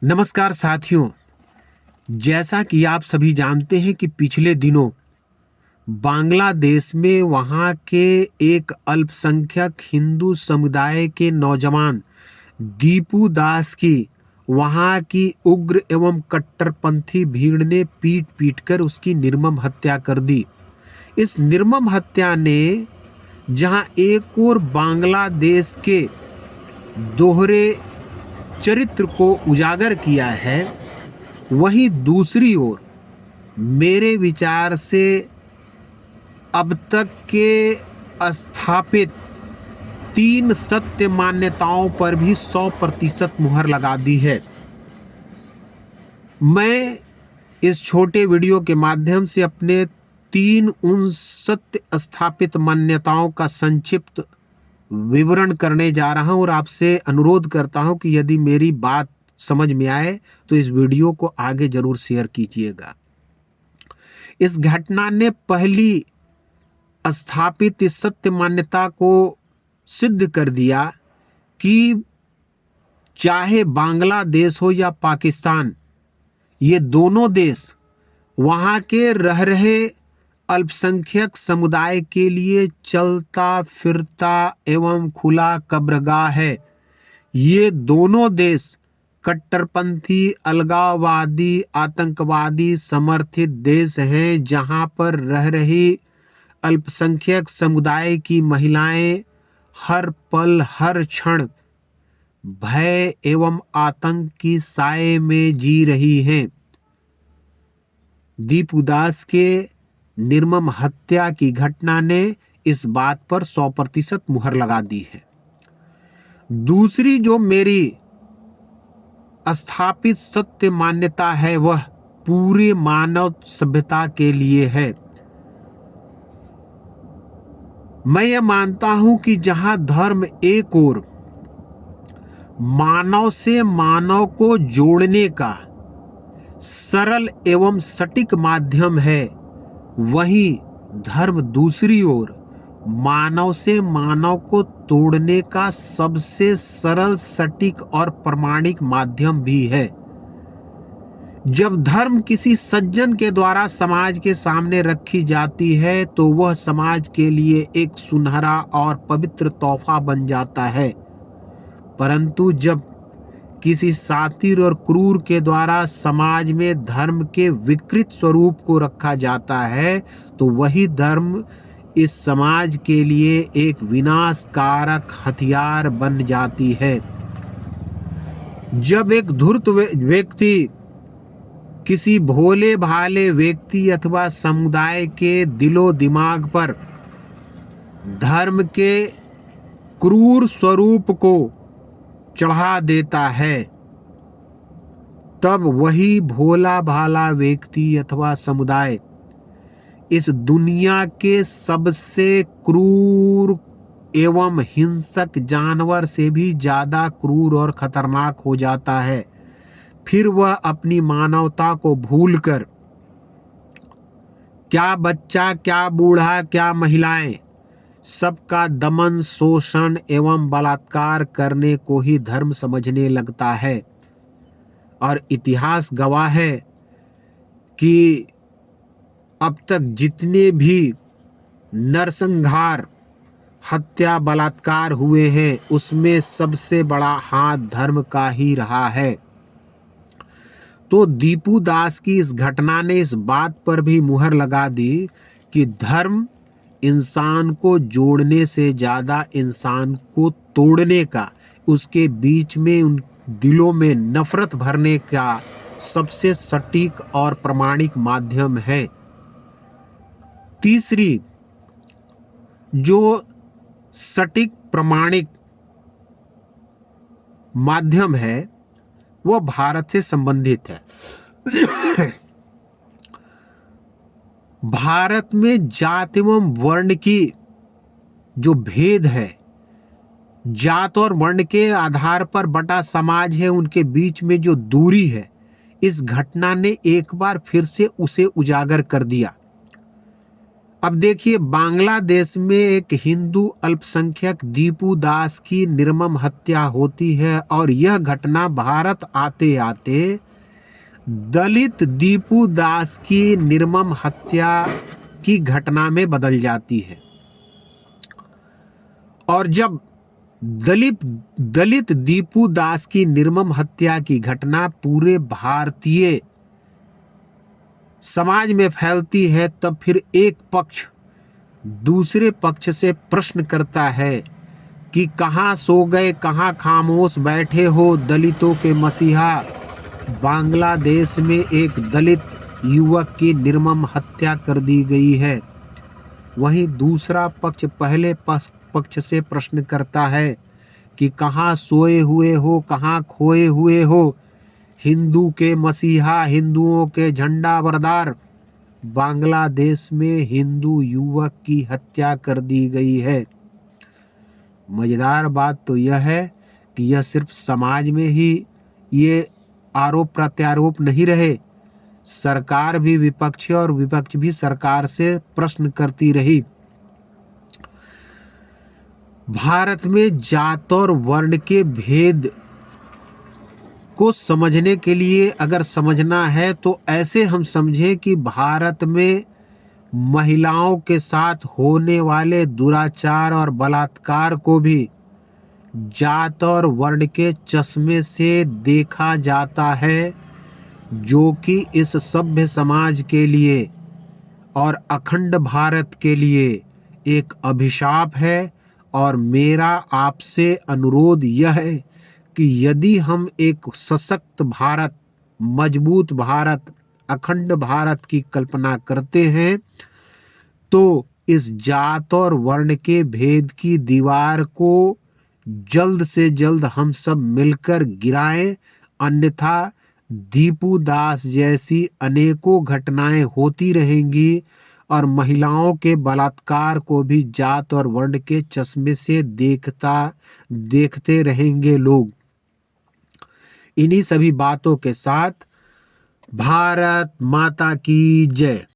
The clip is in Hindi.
नमस्कार साथियों। जैसा कि आप सभी जानते हैं कि पिछले दिनों बांग्लादेश में वहाँ के एक अल्पसंख्यक हिंदू समुदाय के नौजवान दीपू दास की वहाँ की उग्र एवं कट्टरपंथी भीड़ ने पीट पीट कर उसकी निर्मम हत्या कर दी। इस निर्मम हत्या ने जहाँ एक और बांग्लादेश के दोहरे चरित्र को उजागर किया है, वहीं दूसरी ओर मेरे विचार से अब तक के स्थापित 3 सत्य मान्यताओं पर भी 100% मुहर लगा दी है। मैं इस छोटे वीडियो के माध्यम से अपने 3 उन सत्य स्थापित मान्यताओं का संक्षिप्त विवरण करने जा रहा हूं और आपसे अनुरोध करता हूं कि यदि मेरी बात समझ में आए तो इस वीडियो को आगे जरूर शेयर कीजिएगा। इस घटना ने पहली स्थापित इस सत्य मान्यता को सिद्ध कर दिया कि चाहे बांग्लादेश हो या पाकिस्तान, ये दोनों देश वहाँ के रह रहे अल्पसंख्यक समुदाय के लिए चलता फिरता एवं खुला कब्रगाह है। ये दोनों देश कट्टरपंथी, अलगाववादी, आतंकवादी समर्थित देश हैं, जहां पर रह रही अल्पसंख्यक समुदाय की महिलाएं हर पल हर क्षण भय एवं आतंक की साए में जी रही हैं। दीपू दास के निर्मम हत्या की घटना ने इस बात पर 100% मुहर लगा दी है। दूसरी जो मेरी स्थापित सत्य मान्यता है वह पूरे मानव सभ्यता के लिए है। मैं ये मानता हूं कि जहां धर्म एक ओर मानव से मानव को जोड़ने का सरल एवं सटीक माध्यम है, वहीं धर्म दूसरी ओर मानव से मानव को तोड़ने का सबसे सरल, सटीक और प्रामाणिक माध्यम भी है। जब धर्म किसी सज्जन के द्वारा समाज के सामने रखी जाती है तो वह समाज के लिए एक सुनहरा और पवित्र तोहफा बन जाता है, परंतु जब किसी सातिर और क्रूर के द्वारा समाज में धर्म के विकृत स्वरूप को रखा जाता है तो वही धर्म इस समाज के लिए एक विनाशकारक हथियार बन जाती है। जब एक धूर्त व्यक्ति किसी भोले भाले व्यक्ति अथवा समुदाय के दिलो दिमाग पर धर्म के क्रूर स्वरूप को चढ़ा देता है, तब वही भोला भाला व्यक्ति अथवा समुदाय इस दुनिया के सबसे क्रूर एवं हिंसक जानवर से भी ज्यादा क्रूर और खतरनाक हो जाता है। फिर वह अपनी मानवता को भूलकर क्या बच्चा, क्या बूढ़ा, क्या महिलाएं, सबका दमन, शोषण एवं बलात्कार करने को ही धर्म समझने लगता है। और इतिहास गवाह है कि अब तक जितने भी नरसंहार, हत्या, बलात्कार हुए हैं उसमें सबसे बड़ा हाथ धर्म का ही रहा है। तो दीपू दास की इस घटना ने इस बात पर भी मुहर लगा दी कि धर्म इंसान को जोड़ने से ज्यादा इंसान को तोड़ने का, उसके बीच में उन दिलों में नफरत भरने का सबसे सटीक और प्रामाणिक माध्यम है। तीसरी जो सटीक प्रामाणिक माध्यम है वह भारत से संबंधित है। भारत में जात एवं वर्ण की जो भेद है, जात और वर्ण के आधार पर बटा समाज है, उनके बीच में जो दूरी है, इस घटना ने एक बार फिर से उसे उजागर कर दिया। अब देखिए, बांग्लादेश में एक हिंदू अल्पसंख्यक दीपू दास की निर्मम हत्या होती है और यह घटना भारत आते आते दलित दीपू दास की निर्मम हत्या की घटना में बदल जाती है। और जब दलित दीपू दास की निर्मम हत्या की घटना पूरे भारतीय समाज में फैलती है, तब फिर एक पक्ष दूसरे पक्ष से प्रश्न करता है कि कहाँ सो गए, कहाँ खामोश बैठे हो दलितों के मसीहा। बांग्लादेश में एक दलित युवक की निर्मम हत्या कर दी गई है। वहीं दूसरा पक्ष पहले पक्ष से प्रश्न करता है कि कहाँ सोए हुए हो, कहाँ खोए हुए हो हिंदू के मसीहा, हिंदुओं के झंडा बरदार। बांग्लादेश में हिंदू युवक की हत्या कर दी गई है। मजेदार बात तो यह है कि यह सिर्फ समाज में ही ये आरोप प्रत्यारोप नहीं रहे, सरकार भी विपक्ष और विपक्ष भी सरकार से प्रश्न करती रही। भारत में जात और वर्ण के भेद को समझने के लिए अगर समझना है तो ऐसे हम समझें कि भारत में महिलाओं के साथ होने वाले दुराचार और बलात्कार को भी जात और वर्ण के चश्मे से देखा जाता है, जो कि इस सभ्य समाज के लिए और अखंड भारत के लिए एक अभिशाप है। और मेरा आपसे अनुरोध यह है कि यदि हम एक सशक्त भारत, मजबूत भारत, अखंड भारत की कल्पना करते हैं तो इस जात और वर्ण के भेद की दीवार को जल्द से जल्द हम सब मिलकर गिराएं, अन्यथा दीपू दास जैसी अनेकों घटनाएं होती रहेंगी और महिलाओं के बलात्कार को भी जात और वर्ण के चश्मे से देखते रहेंगे लोग। इन्हीं सभी बातों के साथ भारत माता की जय।